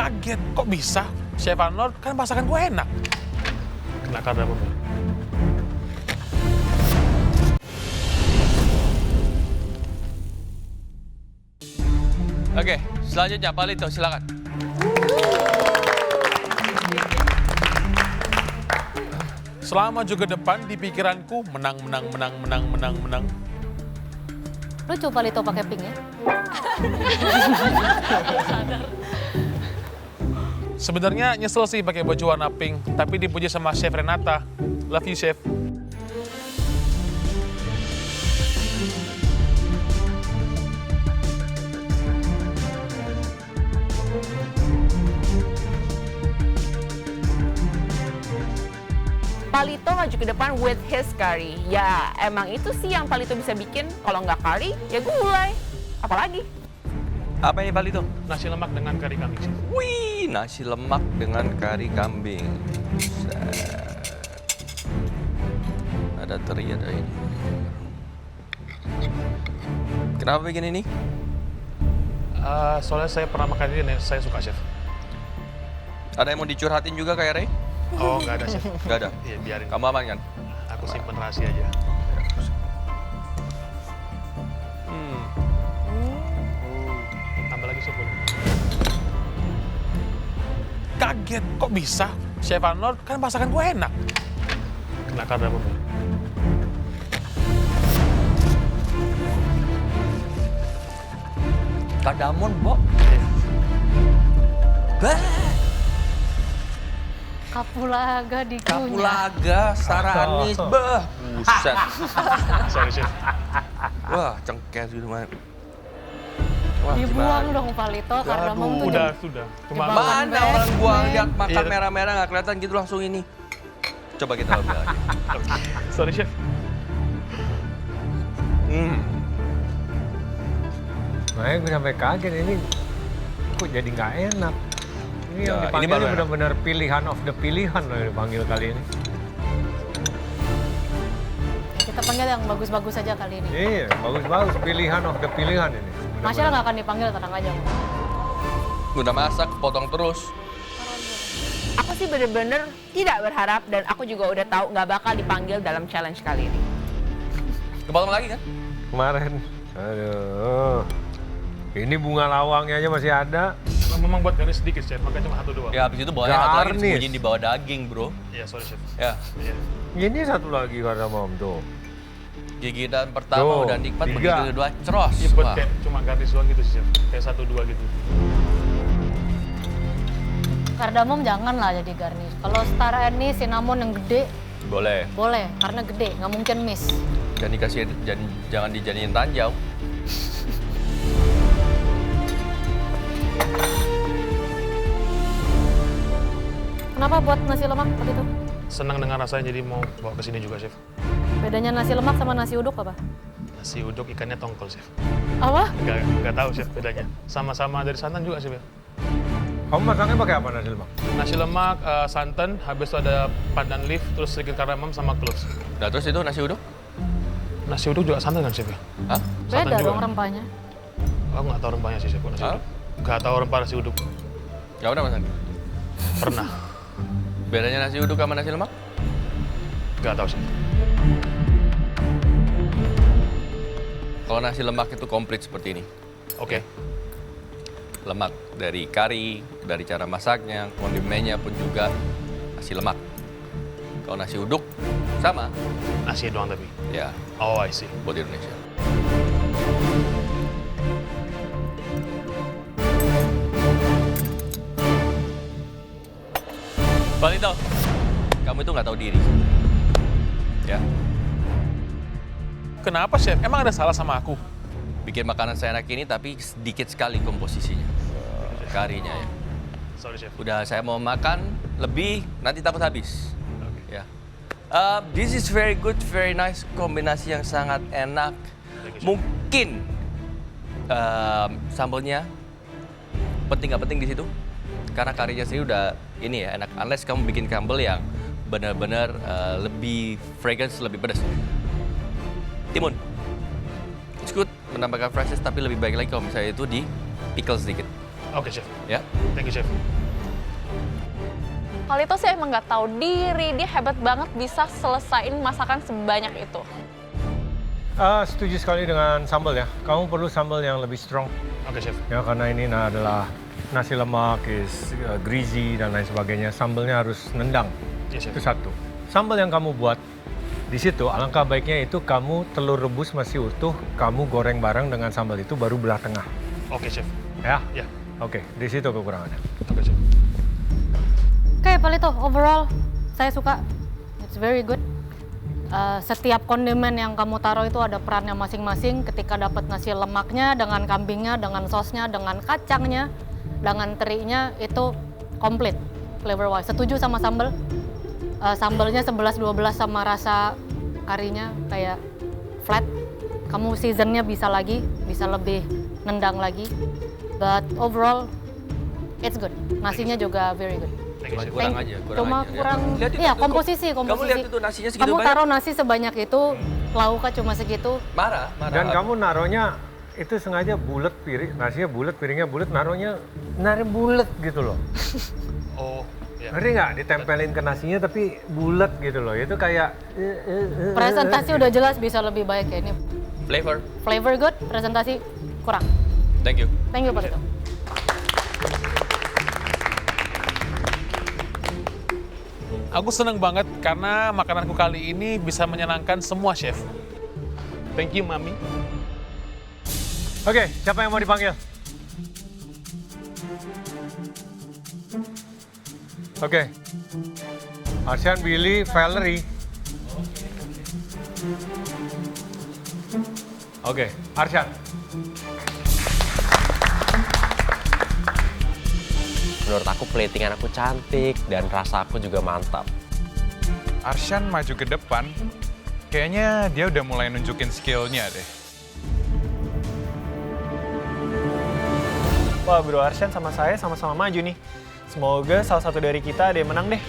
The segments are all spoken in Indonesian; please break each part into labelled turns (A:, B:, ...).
A: Kaget, kok bisa? Chef Arnold, kan masakan gue enak. Kena kardamom ya?
B: Oke, selanjutnya Palito, silakan.
A: Selama juga depan di pikiranku menang.
C: Lucu Palito pakai pink ya.
A: Sebenarnya nyesel sih pakai baju warna pink, tapi dipuji sama Chef Renata. Love you, Chef.
D: Palito maju ke depan with his curry. Ya, emang itu sih yang Palito bisa bikin. Kalau nggak curry, ya gulai. Apalagi?
B: Apa ini Palito?
A: Nasi lemak dengan kari kambing, Chef.
B: Wih, nasi lemak dengan kari kambing. Set. Ada teri, ada ini. Kenapa bikin ini?
A: Soalnya saya pernah makan ini, saya suka, Chef.
B: Ada yang mau dicurhatin juga kayak Ray?
A: Oh, nggak ada, Chef.
B: Nggak ada?
A: Iya, biarin.
B: Kamu aman kan?
A: Aku simpen rahasia aja. Tambah lagi sup. Kaget, kok bisa? Chef Arnold, kan masakan gue enak. Kena kardamom ya?
B: Kardamon, Bo. Bah,
C: Kapulaga dikunyah.
B: kapulaga, Sarah Anis, bah. Buset.
A: Sorry, Chef.
B: Wah, cengkeh gitu mah. Wah,
C: Dibuang
B: gimana?
C: dong Palito, kardamom tuh
A: Sudah. Cuma
C: Dibawa.
B: Mana orang gua lihat makan
A: Iya.
B: merah-merah nggak kelihatan gitu langsung ini. Coba kita ambil lagi.
A: Sorry, Chef.
E: Makanya gue sampai kaget ini kok jadi nggak enak. Ini
B: Ya,
E: yang
B: ini
E: dipanggil
B: baru enak.
E: benar-benar pilihan of the pilihan loh yang dipanggil kali ini.
C: Kita panggil yang bagus-bagus aja kali ini.
E: Iya, bagus-bagus pilihan of the pilihan ini.
C: Masya nggak akan dipanggil, tenang aja.
B: Udah masak, potong terus.
D: Aku sih bener-bener tidak berharap dan aku juga udah tahu nggak bakal dipanggil dalam challenge kali ini.
B: Kepotong lagi kan?
E: Kemarin, aduh, ini bunga lawangnya aja masih ada.
A: Memang buat garis sedikit, Chef. Makanya cuma 1 doang.
B: Ya, habis itu bawahnya satu lagi
E: Garnish.
B: disembunyiin di bawah daging, bro.
A: Iya, sorry, Chef.
B: Ya,
A: Iya.
E: Ini satu lagi kardamom tuh.
B: gigitan pertama
E: Tuh,
B: udah nikmat,
E: 3.
B: begitu kedua ceros.
A: Iya, buat
B: Wah.
A: kayak cuma garis doang gitu sih, Chef. Kayak 1-2 gitu.
C: Kardamom jangan lah jadi garnish. Kalau star anise, cinnamon yang gede,
B: Boleh.
C: boleh. Karena gede, nggak mungkin miss.
B: Dan dikasih, jangan dijadiin ranjau.
C: Kenapa buat nasi lemak seperti itu?
A: Senang dengan rasanya, jadi mau bawa ke sini juga, Chef.
C: Bedanya nasi lemak sama nasi uduk apa?
A: Nasi uduk ikannya tongkol, Chef.
C: Apa?
A: Nggak tahu, Chef, bedanya. Sama-sama dari santan juga, Chef, ya.
E: Kamu masaknya pakai apa nasi lemak?
A: Nasi lemak, santan, habis itu ada pandan leaf, terus sedikit kardamom sama cloves.
B: Nah, terus itu nasi uduk?
A: Nasi uduk juga santan kan, Chef, ya?
B: Hah?
A: Santan
C: Beda
A: juga
C: dong
A: kan?
C: rempahnya.
A: Aku nggak tahu rempahnya sih, Chef, kok nasi
B: Hah?
A: uduk. Nggak tahu rempah nasi uduk.
B: Gak pernah masak?
A: Pernah.
B: Bedanya nasi uduk sama nasi lemak?
A: Nggak tahu, Chef.
B: Kalau nasi lemak itu komplit seperti ini.
A: Oke.
B: Lemak dari kari, dari cara masaknya, kondimennya pun juga nasi lemak. Kalau nasi uduk, sama.
A: Nasi doang tapi.
B: Ya,
A: Oh, I see.
B: buat Indonesia. Palito, kamu itu nggak tahu diri. Ya,
A: Kenapa, Chef? Emang ada salah sama aku?
B: bikin makanan seenak ini tapi sedikit sekali komposisinya. Karinya ya.
A: Sorry, Chef.
B: Udah saya mau makan lebih, nanti takut habis.
A: Oke.
B: Ya. This is very good, very nice, kombinasi yang sangat enak.
A: Thank you, Chef.
B: Mungkin sambalnya penting nggak penting di situ, karena karinya sendiri udah ini ya enak. Unless kamu bikin sambal yang benar-benar lebih fragrance, lebih pedas. Timun, it's good, menambahkan freshness, tapi lebih baik lagi kalau misalnya itu di pickle sedikit.
A: Oke, Chef.
B: Ya.
A: Thank you, Chef.
D: Palito sih emang nggak tahu diri, dia hebat banget bisa selesain masakan sebanyak itu.
E: Setuju sekali dengan sambal ya. Kamu perlu sambal yang lebih strong.
A: Oke, Chef.
E: Ya, karena ini adalah nasi lemak, greasy, dan lain sebagainya. Sambalnya harus nendang.
A: Yes, Chef.
E: Itu satu. Sambal yang kamu buat di situ, alangkah baiknya itu kamu telur rebus masih utuh, kamu goreng bareng dengan sambal itu baru belah tengah.
A: Oke, Chef.
E: Ya?
A: Ya.
E: Oke, di situ kekurangannya.
A: Oke, Chef.
C: Oke, Palito, overall saya suka. It's very good. Setiap kondimen yang kamu taruh itu ada perannya masing-masing. Ketika dapat nasi lemaknya, dengan kambingnya, dengan sosnya, dengan kacangnya, dengan terinya, itu komplit flavor-wise. Setuju sama sambal. Sambalnya 11-12 sama rasa karinya kayak flat. Kamu seasonnya bisa lagi, bisa lebih nendang lagi. But overall, it's good. Nasinya juga very good.
A: Thank you, Chef.
B: Kurang aja,
C: Cuma
B: aja.
C: kurang,
B: Lihat itu,
C: iya
B: tuh,
C: komposisi.
B: Kamu lihat itu nasinya segitu
C: Kamu
B: banyak.
C: taruh nasi sebanyak itu, lauknya cuma segitu.
B: Marah.
E: Dan kamu naruhnya itu sengaja bulat piring, nasinya bulat, piringnya bulat, naruh bulat gitu loh.
A: Oh, ya.
E: Ngerti nggak? Ditempelin ke nasinya tapi bulat gitu loh. Itu kayak
C: Presentasi udah jelas bisa lebih baik ya ini.
B: Flavor.
C: Flavor good, presentasi kurang.
B: Thank you.
C: Thank you, Pak Tito.
A: Aku seneng banget karena makananku kali ini bisa menyenangkan semua chef. Thank you, Mami.
E: Oke, siapa yang mau dipanggil? Oke. Arsyan, Billy, Valerie. Oke, Arsyan.
F: Menurut aku platingan aku cantik dan rasa aku juga mantap.
G: Arsyan maju ke depan, kayaknya dia udah mulai nunjukin skill-nya deh.
H: Wah, Bro Arsyan sama saya sama-sama maju nih. Semoga salah satu dari kita ada yang menang deh.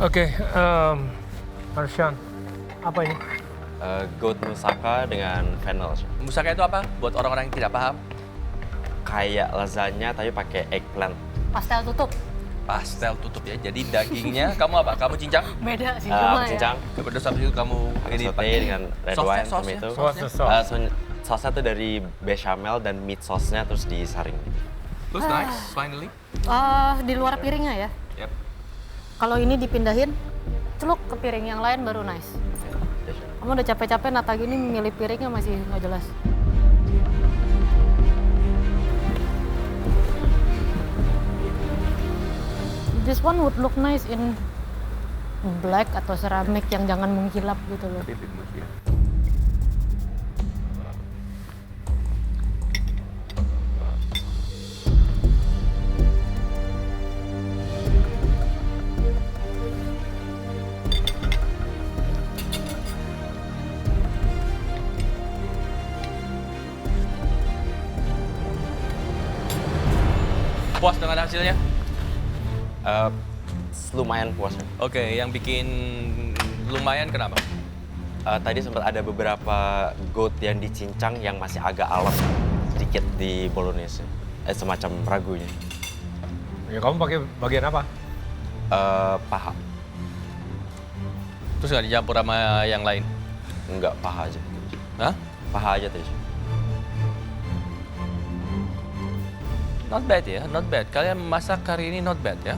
E: Oke, Arsyan. Apa ini?
F: Goat moussaka dengan fennel.
B: Moussaka itu apa? Buat orang-orang yang tidak paham.
F: Kayak lasagna tapi pakai eggplant.
C: Pastel tutup.
B: Pastel tutup ya. Jadi dagingnya kamu apa? Kamu cincang?
C: Beda sih cuma ya.
F: Cincang,
B: Terus habis itu kamu ini
F: saute dengan red wine, tomato. Sausnya tuh dari bechamel dan meat sauce-nya terus disaring.
B: Terus nice, finally.
C: Di luar piringnya ya.
B: Yep.
C: Kalau ini dipindahin, celuk ke piring yang lain baru nice. Kamu udah capek-capek nata gini milih piringnya masih nggak jelas. This one would look nice in black atau ceramic yang jangan mengkilap gitu loh.
B: Puas dengan hasilnya?
F: Lumayan puas.
B: Oke, yang bikin lumayan kenapa?
F: Tadi sempat ada beberapa goat yang dicincang yang masih agak alot sedikit di bolognese. Semacam ragunya.
E: Ya, kamu pakai bagian apa?
F: Paha.
B: Terus nggak dicampur sama yang lain?
F: Enggak, paha aja.
B: Hah?
F: Paha aja tadi.
B: Not bad ya, not bad. Kalian masak kali ini not bad ya.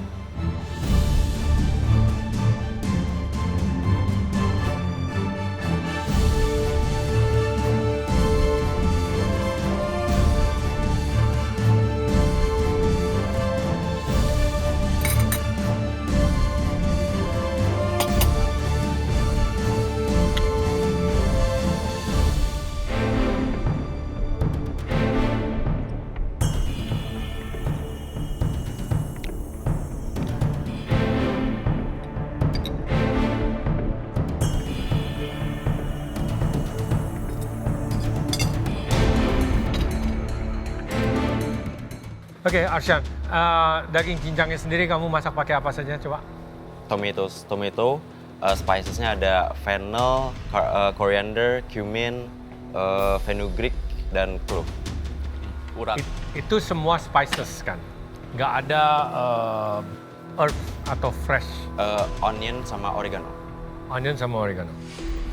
E: Oke, Arsyan. Daging cincangnya sendiri kamu masak pakai apa saja? Coba.
F: Tomato, Spicesnya ada fennel, coriander, cumin, fenugreek, dan clove.
B: Urat.
E: Itu semua spices kan? Nggak ada herb atau fresh
F: Onion sama oregano.
E: onion sama oregano.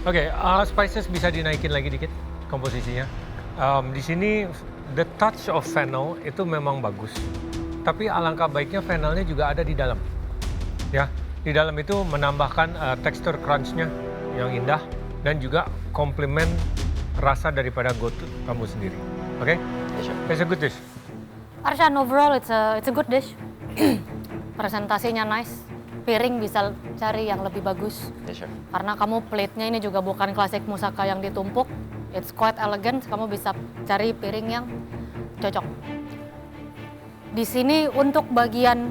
E: Oke, spices bisa dinaikin lagi dikit komposisinya. Di sini the touch of fennel itu memang bagus. Tapi alangkah baiknya fennelnya juga ada di dalam. Ya, di dalam itu menambahkan tekstur crunch-nya yang indah dan juga komplement rasa daripada goat kamu sendiri. Oke?
F: Yes, chef.
E: It's a good dish.
C: Arshan, overall it's a good dish. Presentasinya nice. Piring bisa cari yang lebih bagus.
F: Yes, chef.
C: Karena kamu plate-nya ini juga bukan klasik musaka yang ditumpuk. It's quite elegant, kamu bisa cari piring yang cocok. Di sini untuk bagian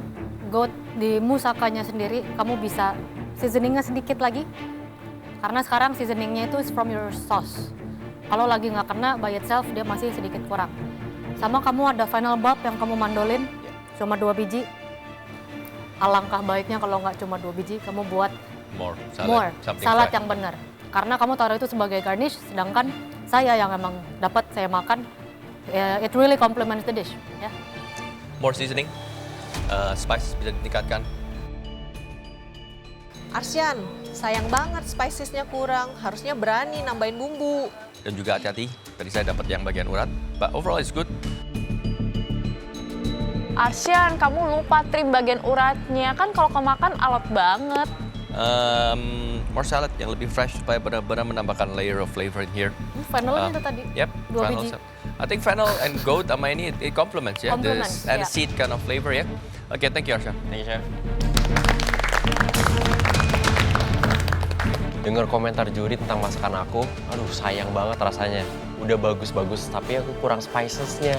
C: goat di musakanya sendiri, kamu bisa seasoningnya sedikit lagi. Karena sekarang seasoningnya itu is from your sauce. Kalau lagi nggak kena by itself, dia masih sedikit kurang. Sama kamu ada final bulb yang kamu mandolin, cuma 2 biji. Alangkah baiknya kalau nggak cuma 2 biji, kamu buat
B: More. Something
C: salad
B: fresh.
C: yang benar. Karena kamu taruh itu sebagai garnish, sedangkan saya yang emang dapat saya makan, it really complements the dish. Ya.
B: More seasoning. Spices bisa ditingkatkan.
I: Arsyan, sayang banget spicesnya kurang. Harusnya berani nambahin bumbu.
B: Dan juga hati-hati, tadi saya dapat yang bagian urat. But overall it's good.
D: Arsyan, kamu lupa trim bagian uratnya. Kan kalau kemakan alot banget.
B: More salad yang lebih fresh supaya benar-benar menambahkan layer of flavor in here.
C: Fennelnya itu tadi,
B: Yep,
C: 2
B: fennel
C: biji.
B: salad. I think fennel and goat sama ini it complements ya,
C: Complements,
B: and
C: yeah.
B: seed kind of flavor ya. Okay, thank you Arsha.
F: Thank you, chef. Dengar komentar juri tentang masakan aku, aduh sayang banget rasanya. Udah bagus-bagus, tapi aku kurang spicesnya.